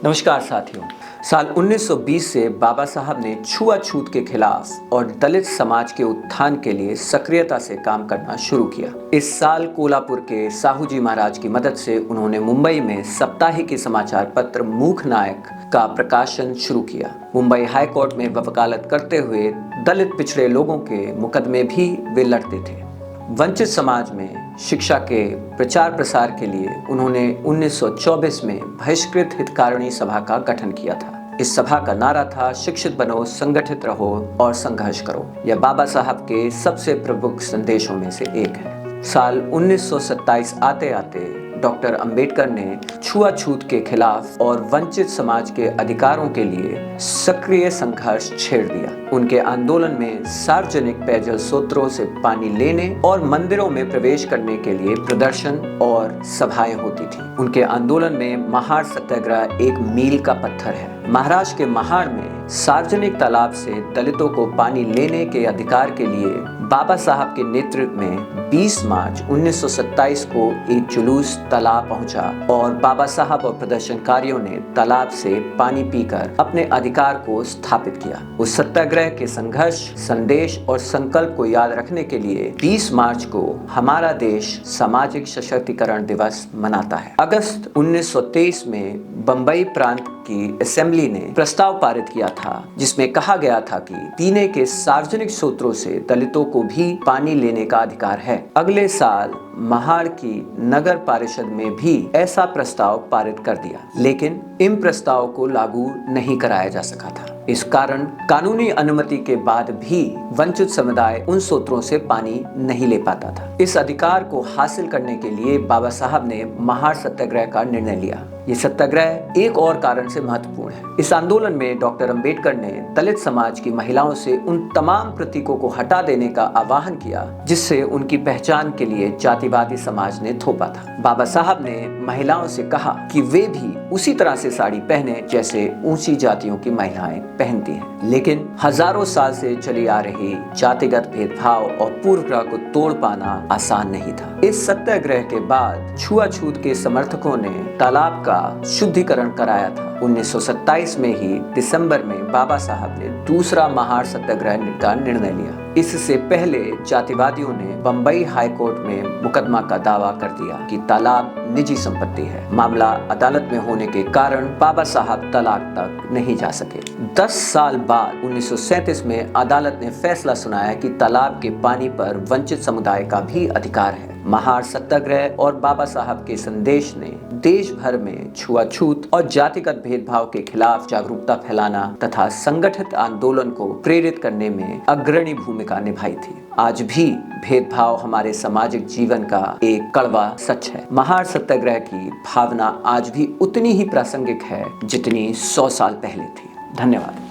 नमस्कार साथियों। साल 1920 से बाबा साहब ने छुआछूत के खिलाफ और दलित समाज के उत्थान के लिए सक्रियता से काम करना शुरू किया। इस साल कोल्हापुर के साहू जी महाराज की मदद से उन्होंने मुंबई में साप्ताहिकी समाचार पत्र मूक नायक का प्रकाशन शुरू किया। मुंबई हाई कोर्ट में वकालत करते हुए दलित पिछड़े लोगों के मुकदमे भी वे लड़ते थे। वंचित समाज में शिक्षा के प्रचार प्रसार के लिए उन्होंने 1924 में बहिष्कृत हितकारिणी सभा का गठन किया था। इस सभा का नारा था, शिक्षित बनो, संगठित रहो और संघर्ष करो। यह बाबा साहब के सबसे प्रमुख संदेशों में से एक है। साल 1927 आते आते डॉक्टर अंबेडकर ने छुआछूत के खिलाफ और वंचित समाज के अधिकारों के लिए सक्रिय संघर्ष छेड़ दिया। उनके आंदोलन में सार्वजनिक पेयजल स्रोतों से पानी लेने और मंदिरों में प्रवेश करने के लिए प्रदर्शन और सभाएं होती थी। उनके आंदोलन में महाड़ सत्याग्रह एक मील का पत्थर है। महाराष्ट्र के महाड़ में सार्वजनिक तालाब से दलितों को पानी लेने के अधिकार के लिए बाबा साहब के नेतृत्व में 20 मार्च 1927 को एक जुलूस तालाब पहुंचा और बाबा साहब और प्रदर्शनकारियों ने तालाब से पानी पीकर अपने अधिकार को स्थापित किया। उस सत्याग्रह के संघर्ष, संदेश और संकल्प को याद रखने के लिए 20 मार्च को हमारा देश सामाजिक सशक्तिकरण दिवस मनाता है। अगस्त 1923 में बंबई प्रांत की असेंबली ने प्रस्ताव पारित किया था, जिसमें कहा गया था कि पीने के सार्वजनिक स्रोतों से दलितों को भी पानी लेने का अधिकार है। अगले साल महाड़ की नगर परिषद में भी ऐसा प्रस्ताव पारित कर दिया, लेकिन इन प्रस्ताव को लागू नहीं कराया जा सका था। इस कारण कानूनी अनुमति के बाद भी वंचित समुदाय उन स्रोतों से पानी नहीं ले पाता था। इस अधिकार को हासिल करने के लिए बाबा साहब ने महाड़ सत्याग्रह का निर्णय लिया। ये सत्याग्रह एक और कारण से महत्वपूर्ण है। इस आंदोलन में डॉक्टर अंबेडकर ने दलित समाज की महिलाओं से उन तमाम प्रतीकों को हटा देने का आह्वान किया जिससे उनकी पहचान के लिए जातिवादी समाज ने थोपा था। बाबा साहब ने महिलाओं से कहा कि वे भी उसी तरह से साड़ी पहने जैसे ऊंची जातियों की महिलाएं पहनती हैं। लेकिन हजारों साल से चली आ रही जातिगत भेदभाव और पूर्वग्रह को तोड़ पाना आसान नहीं था। इस सत्याग्रह के बाद छुआछूत के समर्थकों ने तालाब का शुद्धिकरण कराया था। 1927 में ही दिसंबर में बाबा साहब ने दूसरा महाड़ सत्याग्रह का निर्णय लिया। इससे पहले जातिवादियों ने बंबई हाई कोर्ट में मुकदमा का दावा कर दिया कि तालाब निजी संपत्ति है। मामला अदालत में होने के कारण बाबा साहब तलाक तक नहीं जा सके। 10 साल बाद 1937 में अदालत ने फैसला सुनाया कि तालाब के पानी पर वंचित समुदाय का भी अधिकार है। महाड़ सत्याग्रह और बाबा साहब के संदेश ने देश भर में छुआछूत और जातिगत भेदभाव के खिलाफ जागरूकता फैलाना तथा संगठित आंदोलन को प्रेरित करने में अग्रणी भूमिका निभाई थी। आज भी भेदभाव हमारे सामाजिक जीवन का एक कड़वा सच है। महाड़ सत्याग्रह की भावना आज भी उतनी ही प्रासंगिक है जितनी 100 साल पहले थी। धन्यवाद।